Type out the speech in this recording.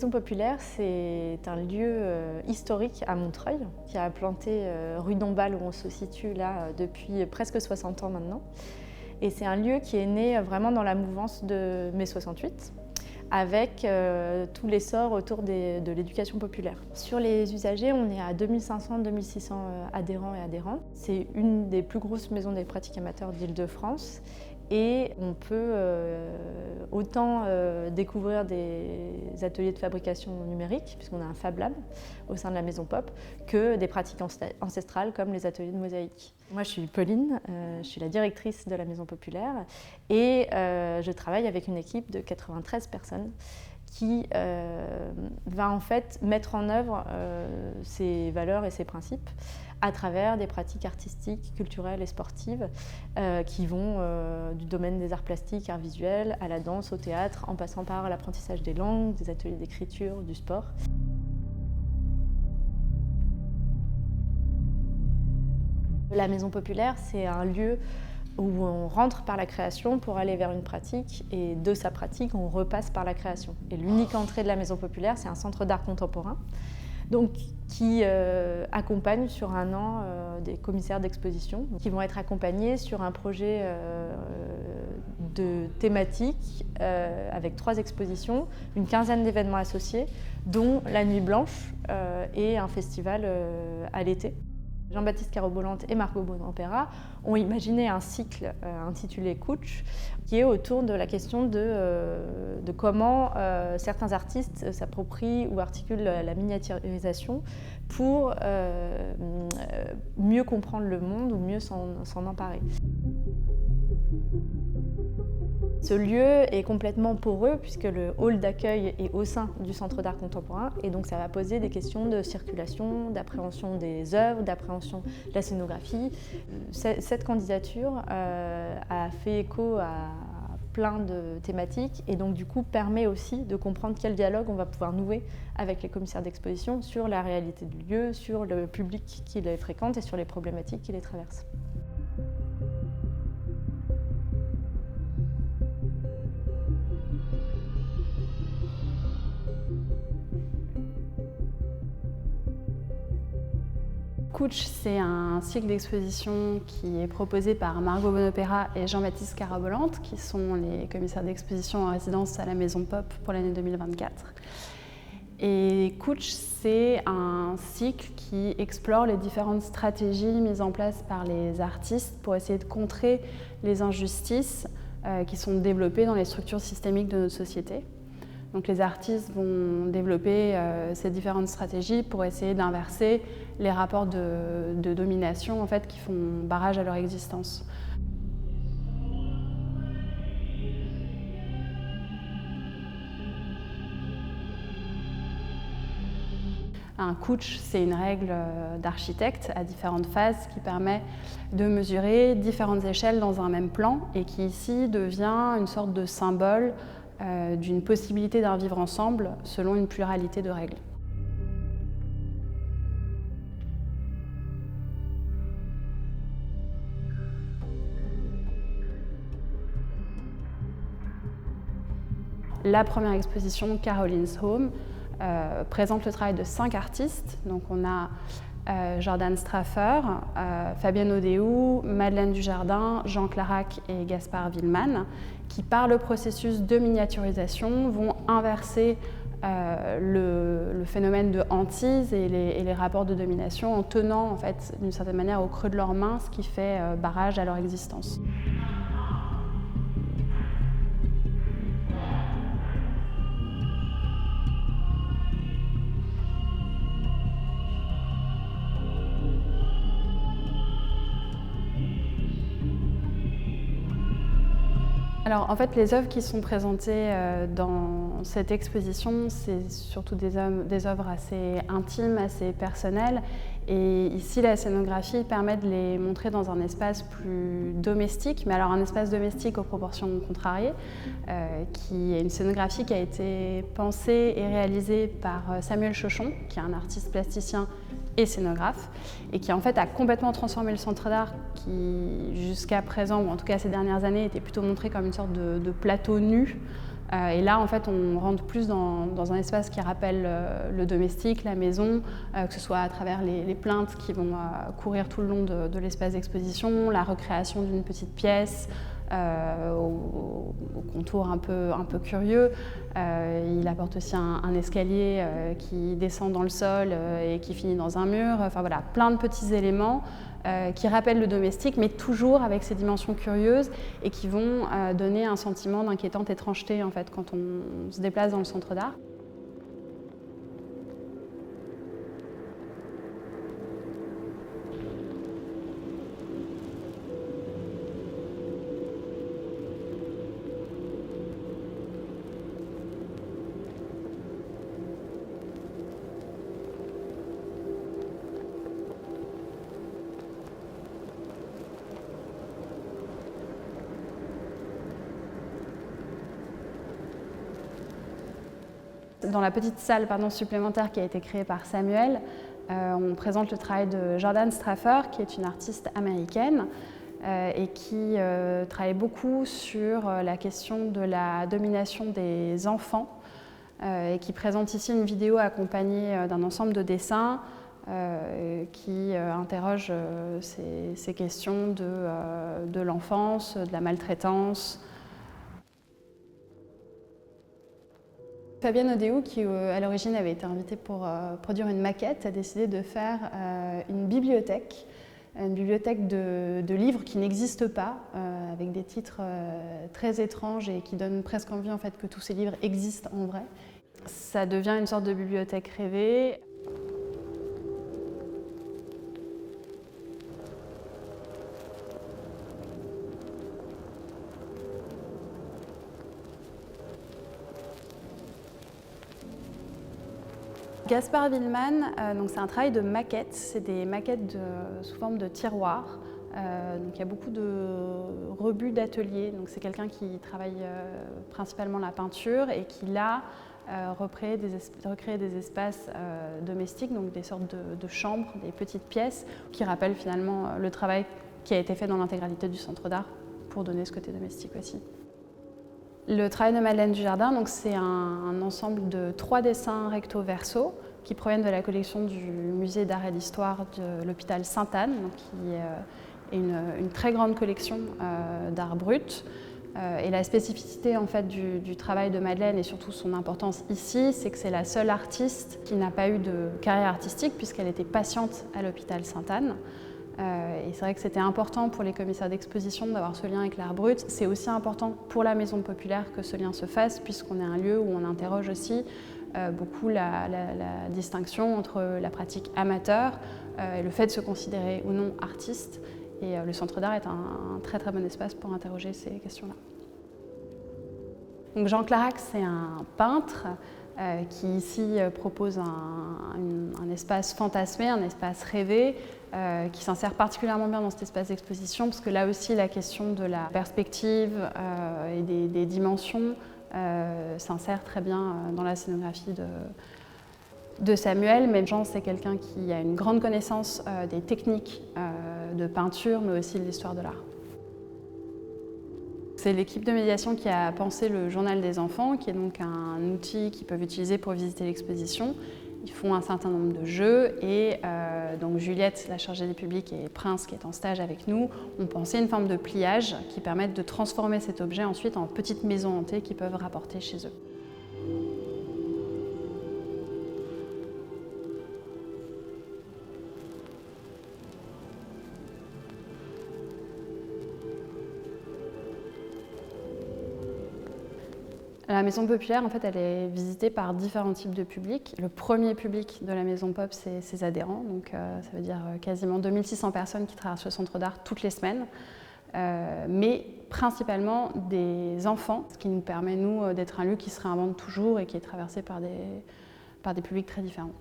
Maison Populaire, c'est un lieu historique à Montreuil, qui a implanté rue Dombasle, où on se situe là depuis presque 60 ans maintenant. Et c'est un lieu qui est né vraiment dans la mouvance de mai 68, avec tout l'essor autour de l'éducation populaire. Sur les usagers, on est à 2500-2600 adhérents et adhérentes. C'est une des plus grosses maisons des pratiques amateurs d'Île-de-France. Et on peut autant découvrir des ateliers de fabrication numérique, puisqu'on a un Fab Lab au sein de la Maison Pop, que des pratiques ancestrales comme les ateliers de mosaïque. Moi, je suis Pauline, je suis la directrice de la Maison Populaire et je travaille avec une équipe de 93 personnes qui va en fait mettre en œuvre ses valeurs et ses principes à travers des pratiques artistiques, culturelles et sportives qui vont du domaine des arts plastiques, arts visuels, à la danse, au théâtre, en passant par l'apprentissage des langues, des ateliers d'écriture, du sport. La Maison Populaire, c'est un lieu où on rentre par la création pour aller vers une pratique et de sa pratique, on repasse par la création. Et l'unique entrée de la Maison Populaire, c'est un centre d'art contemporain donc, qui accompagne sur un an des commissaires d'exposition qui vont être accompagnés sur un projet de thématique avec 3 expositions, une quinzaine d'événements associés, dont la Nuit Blanche et un festival à l'été. Jean-Baptiste Carabolante et Margot Bonampera ont imaginé un cycle intitulé Couch, qui est autour de la question de comment certains artistes s'approprient ou articulent la miniaturisation pour mieux comprendre le monde ou mieux s'en emparer. Ce lieu est complètement poreux puisque le hall d'accueil est au sein du centre d'art contemporain et donc ça va poser des questions de circulation, d'appréhension des œuvres, d'appréhension de la scénographie. Cette candidature a fait écho à plein de thématiques et donc du coup permet aussi de comprendre quel dialogue on va pouvoir nouer avec les commissaires d'exposition sur la réalité du lieu, sur le public qui les fréquente et sur les problématiques qui les traversent. Couch, c'est un cycle d'exposition qui est proposé par Margot Bonampera et Jean-Baptiste Carabolante, qui sont les commissaires d'exposition en résidence à la Maison Pop pour l'année 2024. Et Couch, c'est un cycle qui explore les différentes stratégies mises en place par les artistes pour essayer de contrer les injustices qui sont développées dans les structures systémiques de notre société. Donc les artistes vont développer ces différentes stratégies pour essayer d'inverser les rapports de domination en fait, qui font barrage à leur existence. Un couch, c'est une règle d'architecte à différentes phases qui permet de mesurer différentes échelles dans un même plan et qui ici devient une sorte de symbole d'une possibilité d'un vivre ensemble selon une pluralité de règles. La première exposition, Caroline's Home, présente le travail de 5 artistes. Donc on a Jordan Straffer, Fabienne Odéou, Madeleine Dujardin, Jean Clarac et Gaspard Villeman, qui par le processus de miniaturisation vont inverser le phénomène de hantise et les rapports de domination en tenant en fait, d'une certaine manière au creux de leurs mains ce qui fait barrage à leur existence. Alors en fait, les œuvres qui sont présentées dans cette exposition, c'est surtout des œuvres assez intimes, assez personnelles. Et ici, la scénographie permet de les montrer dans un espace plus domestique, mais alors un espace domestique aux proportions contrariées, qui est une scénographie qui a été pensée et réalisée par Samuel Chochon, qui est un artiste plasticien et scénographe, et qui en fait a complètement transformé le centre d'art qui jusqu'à présent, ou en tout cas ces dernières années, était plutôt montré comme une sorte de plateau nu Et là, en fait, on rentre plus dans un espace qui rappelle le domestique, la maison, que ce soit à travers les plaintes qui vont courir tout le long de l'espace d'exposition, la recréation d'une petite pièce, au contour un peu curieux. Il apporte aussi un escalier qui descend dans le sol et qui finit dans un mur. Enfin voilà, plein de petits éléments qui rappellent le domestique, mais toujours avec ces dimensions curieuses et qui vont donner un sentiment d'inquiétante étrangeté en fait, quand on se déplace dans le centre d'art. Dans la petite salle supplémentaire qui a été créée par Samuel, on présente le travail de Jordan Straffer, qui est une artiste américaine et qui travaille beaucoup sur la question de la domination des enfants et qui présente ici une vidéo accompagnée d'un ensemble de dessins qui interroge ces questions de l'enfance, de la maltraitance. Fabienne Odéou, qui à l'origine avait été invitée pour produire une maquette, a décidé de faire une bibliothèque de livres qui n'existent pas, avec des titres très étranges et qui donnent presque envie en fait, que tous ces livres existent en vrai. Ça devient une sorte de bibliothèque rêvée. Gaspard Willeman, c'est un travail de maquettes, c'est des maquettes sous forme de tiroirs. Donc il y a beaucoup de rebuts d'atelier, c'est quelqu'un qui travaille principalement la peinture et qui là recrée des espaces domestiques, donc des sortes de chambres, des petites pièces qui rappellent finalement le travail qui a été fait dans l'intégralité du centre d'art pour donner ce côté domestique aussi. Le travail de Madeleine Dujardin, c'est un ensemble de 3 dessins recto-verso qui proviennent de la collection du Musée d'art et d'histoire de l'hôpital Sainte-Anne, qui est une très grande collection d'art brut. Et la spécificité en fait, du travail de Madeleine et surtout son importance ici, c'est que c'est la seule artiste qui n'a pas eu de carrière artistique puisqu'elle était patiente à l'hôpital Sainte-Anne. Et c'est vrai que c'était important pour les commissaires d'exposition d'avoir ce lien avec l'art brut. C'est aussi important pour la maison populaire que ce lien se fasse, puisqu'on est un lieu où on interroge aussi beaucoup la distinction entre la pratique amateur et le fait de se considérer ou non artiste. Et le centre d'art est un très très bon espace pour interroger ces questions-là. Donc Jean Clarac, c'est un peintre qui ici propose un espace fantasmé, un espace rêvé, qui s'insère particulièrement bien dans cet espace d'exposition, parce que là aussi la question de la perspective et des dimensions s'insère très bien dans la scénographie de Samuel. Mais Jean, c'est quelqu'un qui a une grande connaissance des techniques de peinture, mais aussi de l'histoire de l'art. C'est l'équipe de médiation qui a pensé le Journal des enfants, qui est donc un outil qu'ils peuvent utiliser pour visiter l'exposition. Ils font un certain nombre de jeux et donc Juliette, la chargée des publics, et Prince, qui est en stage avec nous, ont pensé une forme de pliage qui permettent de transformer cet objet ensuite en petites maisons hantées qu'ils peuvent rapporter chez eux. La maison populaire, en fait, elle est visitée par différents types de publics. Le premier public de la maison pop, c'est ses adhérents, donc ça veut dire quasiment 2600 personnes qui traversent le centre d'art toutes les semaines, mais principalement des enfants, ce qui nous permet, nous, d'être un lieu qui se réinvente toujours et qui est traversé par des publics très différents.